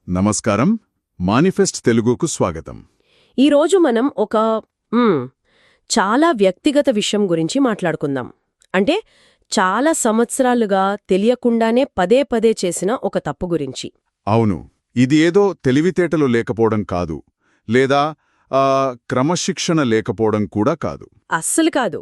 నమస్కారం. మానిఫెస్ట్ తెలుగుకు స్వాగతం. ఈరోజు మనం ఒక చాలా వ్యక్తిగత విషయం గురించి మాట్లాడుకుందాం. అంటే చాలా సంవత్సరాలుగా తెలియకుండానే పదే పదే చేసిన ఒక తప్పు గురించి. అవును, ఇది ఏదో తెలివితేటలు లేకపోవడం కాదు, లేదా క్రమశిక్షణ లేకపోవడం కూడా కాదు. అస్సలు కాదు.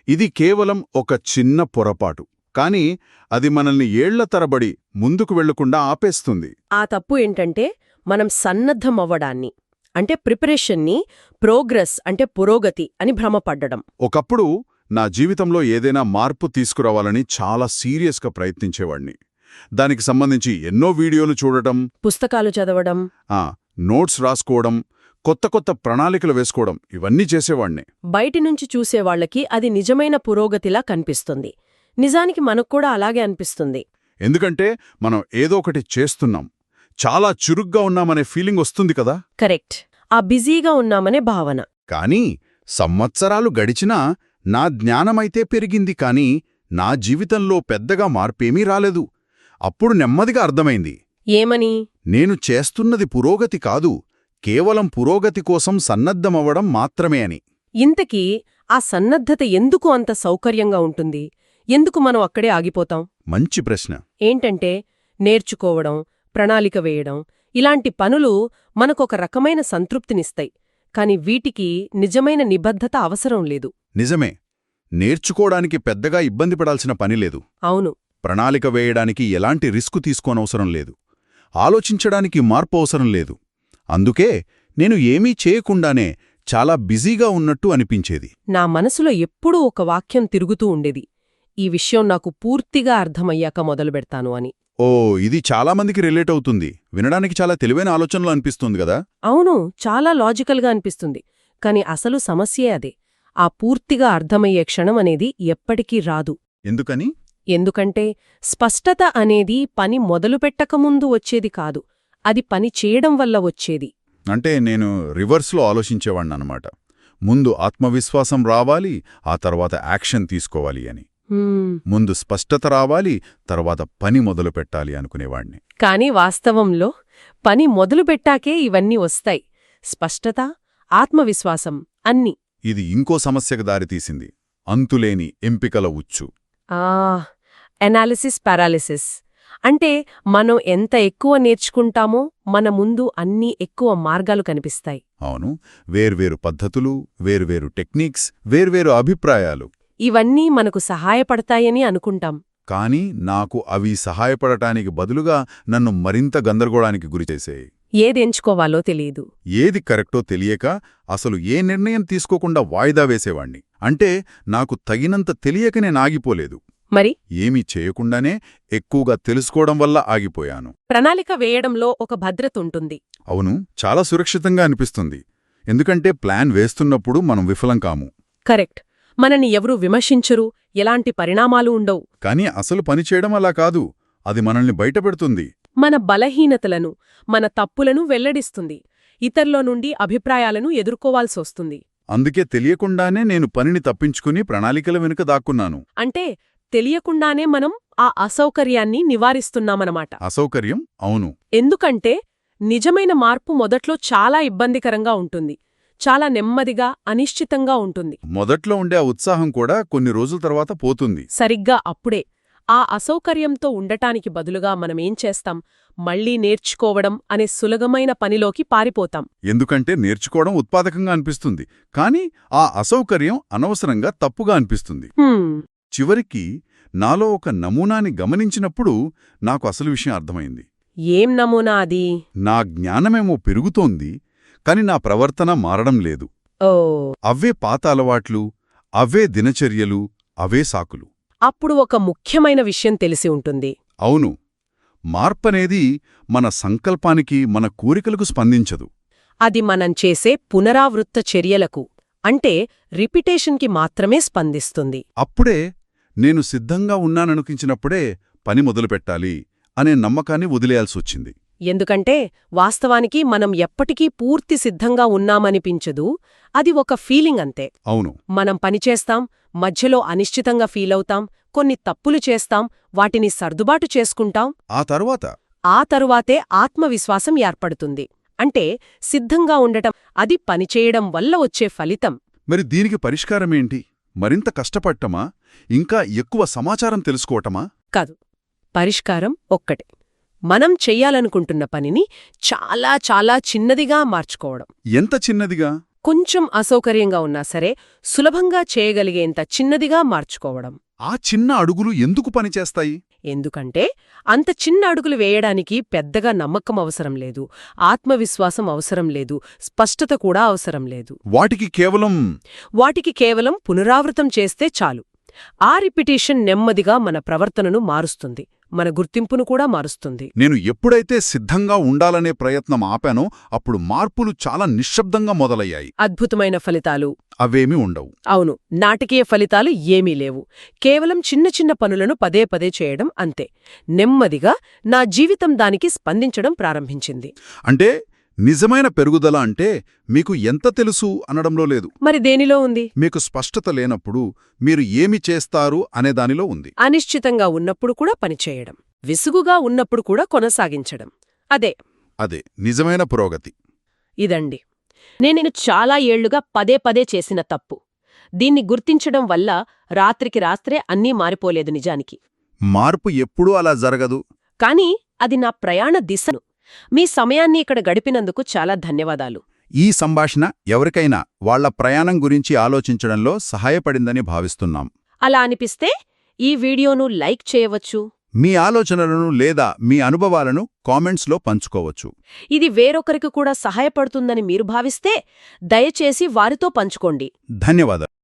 ఇది కేవలం ఒక చిన్న పొరపాటు, కానీ అది మనల్ని ఏళ్ల తరబడి ముందుకు వెళ్లకుండా ఆపేస్తుంది. ఆ తప్పు ఏంటంటే మనం సన్నద్ధమవ్వడాన్ని, అంటే ప్రిపరేషన్ని ప్రోగ్రెస్ అంటే పురోగతి అని భ్రమపడ్డడం. ఒకప్పుడు నా జీవితంలో ఏదైనా మార్పు తీసుకురావాలని చాలా సీరియస్గా ప్రయత్నించేవాణ్ణి. దానికి సంబంధించి ఎన్నో వీడియోలు చూడటం, పుస్తకాలు చదవడం, నోట్స్ రాసుకోవడం, కొత్త కొత్త ప్రణాళికలు వేసుకోవడం, ఇవన్నీ చేసేవాణ్ణి. బయటి నుంచి చూసేవాళ్లకి అది నిజమైన పురోగతిలా కనిపిస్తుంది. నిజానికి మనకు కూడా అలాగే అనిపిస్తుంది. ఎందుకంటే మనం ఏదో ఒకటి చేస్తున్నాం, చాలా చురుగ్గా ఉన్నామనే ఫీలింగ్ వస్తుంది కదా. కరెక్ట్. ఆ బిజీగా ఉన్నామనే భావన. కానీ సంవత్సరాలు గడిచినా నా జ్ఞానమైతే పెరిగింది, కానీ నా జీవితంలో పెద్దగా మార్పేమీ రాలేదు. అప్పుడు నెమ్మదిగా అర్థమైంది. ఏమని? నేను చేస్తున్నది పురోగతి కాదు, కేవలం పురోగతి కోసం సన్నద్ధమవ్వడం మాత్రమే అని. ఇంతకీ ఆ సన్నద్ధత ఎందుకు అంత సౌకర్యంగా ఉంటుంది? ఎందుకు మనం అక్కడే ఆగిపోతాం? మంచి ప్రశ్న. ఏంటంటే నేర్చుకోవడం, ప్రణాళిక వేయడం, ఇలాంటి పనులు మనకొక రకమైన సంతృప్తినిస్తాయి. కాని వీటికి నిజమైన నిబద్ధత అవసరం లేదు. నిజమే. నేర్చుకోవడానికి పెద్దగా ఇబ్బంది పడాల్సిన పనిలేదు. అవును. ప్రణాళిక వేయడానికి ఎలాంటి రిస్కు తీసుకోనవసరం లేదు. ఆలోచించడానికి మార్పు అవసరం లేదు. అందుకే నేను ఏమీ చేయకుండానే చాలా బిజీగా ఉన్నట్టు అనిపించేది. నా మనసులో ఎప్పుడూ ఒక వాక్యం తిరుగుతూ ఉండేది, ఈ విషయం నాకు పూర్తిగా అర్థమయ్యాక మొదలుపెడతాను అని. ఓ, ఇది చాలామందికి రిలేట్ అవుతుంది. వినడానికి చాలా తెలివైన ఆలోచనలు అనిపిస్తుంది గదా. అవును, చాలా లాజికల్గా అనిపిస్తుంది. కాని అసలు సమస్యే అదే. ఆ పూర్తిగా అర్థమయ్యే క్షణం అనేది ఎప్పటికీ రాదు. ఎందుకని? ఎందుకంటే స్పష్టత అనేది పని మొదలుపెట్టకముందు వచ్చేది కాదు, అది పని చేయడం వల్ల వచ్చేది. అంటే నేను రివర్స్లో ఆలోచించేవాణ్ణనమాట. ముందు ఆత్మవిశ్వాసం రావాలి, ఆ తర్వాత యాక్షన్ తీసుకోవాలి అని. ముందు స్పష్టత రావాలి, తర్వాత పని మొదలుపెట్టాలి అనుకునేవాణ్ణి. కాని వాస్తవంలో పని మొదలుపెట్టాకే ఇవన్నీ వస్తాయి. స్పష్టత, ఆత్మవిశ్వాసం అన్నీ. ఇది ఇంకో సమస్యకు దారితీసింది. అంతులేని ఎంపికల ఉచ్చు. Analysis paralysis. అంటే మనం ఎంత ఎక్కువ నేర్చుకుంటామో మన ముందు అన్నీ ఎక్కువ మార్గాలు కనిపిస్తాయి. అవును, వేర్వేరు పద్ధతులు, వేర్వేరు టెక్నిక్స్, వేర్వేరు అభిప్రాయాలు. ఇవన్నీ మనకు సహాయపడతాయని అనుకుంటాం. కాని నాకు అవి సహాయపడటానికి బదులుగా నన్ను మరింత గందరగోళానికి గురిచేశాయి. ఏది ఎంచుకోవాలో తెలియదు. ఏది కరెక్టో తెలియక అసలు ఏ నిర్ణయం తీసుకోకుండా వాయిదా వేసేవాణ్ణి. అంటే నాకు తగినంత తెలియకనే నాగిపోలేదు, మరి ఏమీ చేయకుండానే ఎక్కువగా తెలుసుకోవడం వల్ల ఆగిపోయాను. ప్రణాళిక వేయడంలో ఒక భద్రత ఉంటుంది. అవును, చాలా సురక్షితంగా అనిపిస్తుంది. ఎందుకంటే ప్లాన్ వేస్తున్నప్పుడు మనం విఫలం కాము. కరెక్ట్. మనని ఎవరూ విమర్శించరు, ఎలాంటి పరిణామాలు ఉండవు. కానీ అసలు పనిచేయడం అలా కాదు. అది మనల్ని బయటపెడుతుంది. మన బలహీనతలను, మన తప్పులను వెల్లడిస్తుంది. ఇతరుల నుండి అభిప్రాయాలను ఎదుర్కోవాల్సొస్తుంది. అందుకే తెలియకుండానే నేను పనిని తప్పించుకుని ప్రణాళికల వెనుక దాక్కున్నాను. అంటే తెలియకుండానే మనం ఆ అసౌకర్యాన్ని నివారిస్తున్నామన్నమాట. అసౌకర్యం? అవును. ఎందుకంటే నిజమైన మార్పు మొదట్లో చాలా ఇబ్బందికరంగా ఉంటుంది. చాలా నెమ్మదిగా, అనిశ్చితంగా ఉంటుంది. మొదట్లో ఉండే ఆ ఉత్సాహం కూడా కొన్ని రోజుల తర్వాత పోతుంది. సరిగ్గా అప్పుడే ఆ అసౌకర్యంతో ఉండటానికి బదులుగా మనమేం చేస్తాం? మళ్లీ నేర్చుకోవడం అనే సులభమైన పనిలోకి పారిపోతాం. ఎందుకంటే నేర్చుకోవడం ఉత్పాదకంగా అనిపిస్తుంది, కానీ ఆ అసౌకర్యం అనవసరంగా తప్పుగా అనిపిస్తుంది. చివరికి నాలో ఒక నమూనాని గమనించినప్పుడు నాకు అసలు విషయం అర్థమైంది. ఏం నమూనా అది? నా జ్ఞానమేమో పెరుగుతోంది, కాని నా ప్రవర్తన మారడం లేదు. అవే పాత అలవాట్లు, అవే దినచర్యలు, అవే సాకులు. అప్పుడు ఒక ముఖ్యమైన విషయం తెలిసి ఉంటుంది. అవును, మార్పనేది మన సంకల్పానికి, మన కోరికలకు స్పందించదు. అది మనం చేసే పునరావృత్త చర్యలకు, అంటే రిపిటేషన్కి మాత్రమే స్పందిస్తుంది. అప్పుడే నేను సిద్ధంగా ఉన్నాననుకించినప్పుడే పని మొదలుపెట్టాలి అనే నమ్మకాన్ని వదిలేయాల్సొచ్చింది. ఎందుకంటే వాస్తవానికి మనం ఎప్పటికీ పూర్తి సిద్ధంగా ఉన్నామనిపించదు, అది ఒక ఫీలింగ్ అంతే. అవును. మనం పనిచేస్తాం, మధ్యలో అనిశ్చితంగా ఫీలవుతాం, కొన్ని తప్పులు చేస్తాం, వాటిని సర్దుబాటు చేసుకుంటాం. ఆ ఆ తరువాతే ఆత్మవిశ్వాసం ఏర్పడుతుంది. అంటే సిద్ధంగా ఉండటం, అది పనిచేయడం వల్ల వచ్చే ఫలితం. మరి దీనికి పరిష్కారమేంటి? మరింత కష్టపడటమా? ఇంకా ఎక్కువ సమాచారం తెలుసుకోవటమా? కాదు. పరిష్కారం ఒక్కటే. మనం చెయ్యాలనుకుంటున్న పనిని చాలా చాలా చిన్నదిగా మార్చుకోవడం. ఎంత చిన్నదిగా? కొంచెం అసౌకర్యంగా ఉన్నా సరే సులభంగా చేయగలిగేంత చిన్నదిగా మార్చుకోవడం. ఆ చిన్న అడుగులు ఎందుకు పనిచేస్తాయి? ఎందుకంటే అంత చిన్న అడుగులు వేయడానికి పెద్దగా నమ్మకం అవసరం లేదు, ఆత్మవిశ్వాసం అవసరం లేదు, స్పష్టత కూడా అవసరం లేదు. వాటికి కేవలం పునరావృతం చేస్తే చాలు. ఆ రిపిటేషన్ నెమ్మదిగా మన ప్రవర్తనను మారుస్తుంది, మన గుర్తింపును కూడా మారుస్తుంది. నేను ఎప్పుడైతే సిద్ధంగా ఉండాలనే ప్రయత్నం ఆపానో అప్పుడు మార్పులు చాలా నిశ్శబ్దంగా మొదలయ్యాయి. అద్భుతమైన ఫలితాలు అవేమీ ఉండవు. అవును, నాటకీయ ఫలితాలు ఏమీ లేవు. కేవలం చిన్న చిన్న పనులను పదే పదే చేయడం అంతే. నెమ్మదిగా నా జీవితం దానికి స్పందించడం ప్రారంభించింది. అంటే నిజమైన పెరుగుదల అంటే మీకు ఎంత తెలుసు అనడంలో లేదు. మరి దేనిలో ఉంది? మీకు స్పష్టత లేనప్పుడు మీరు ఏమి చేస్తారు అనేదానిలో ఉంది. అనిశ్చితంగా ఉన్నప్పుడు కూడా పనిచేయడం, విసుగుగా ఉన్నప్పుడు కూడా కొనసాగించడం. అదే నిజమైన పురోగతి. ఇదండి నేను చాలా ఏళ్లుగా పదే పదే చేసిన తప్పు. దీన్ని గుర్తించడం వల్ల రాత్రికి రాత్రే అన్నీ మారిపోలేదు నిజానికి. మార్పు ఎప్పుడూ అలా జరగదు. కానీ అది నా ప్రయాణ దిశను. మీ సమయాన్ని ఇక్కడ గడిపినందుకు చాలా ధన్యవాదాలు. ఈ సంభాషణ ఎవరికైనా వాళ్ల ప్రయాణం గురించి ఆలోచించడంలో సహాయపడిందని భావిస్తున్నాం. అలా అనిపిస్తే ఈ వీడియోను లైక్ చేయవచ్చు. మీ ఆలోచనలను లేదా మీ అనుభవాలను కామెంట్స్లో పంచుకోవచ్చు. ఇది వేరొకరికి కూడా సహాయపడుతుందని మీరు భావిస్తే దయచేసి వారితో పంచుకోండి. ధన్యవాదాలు.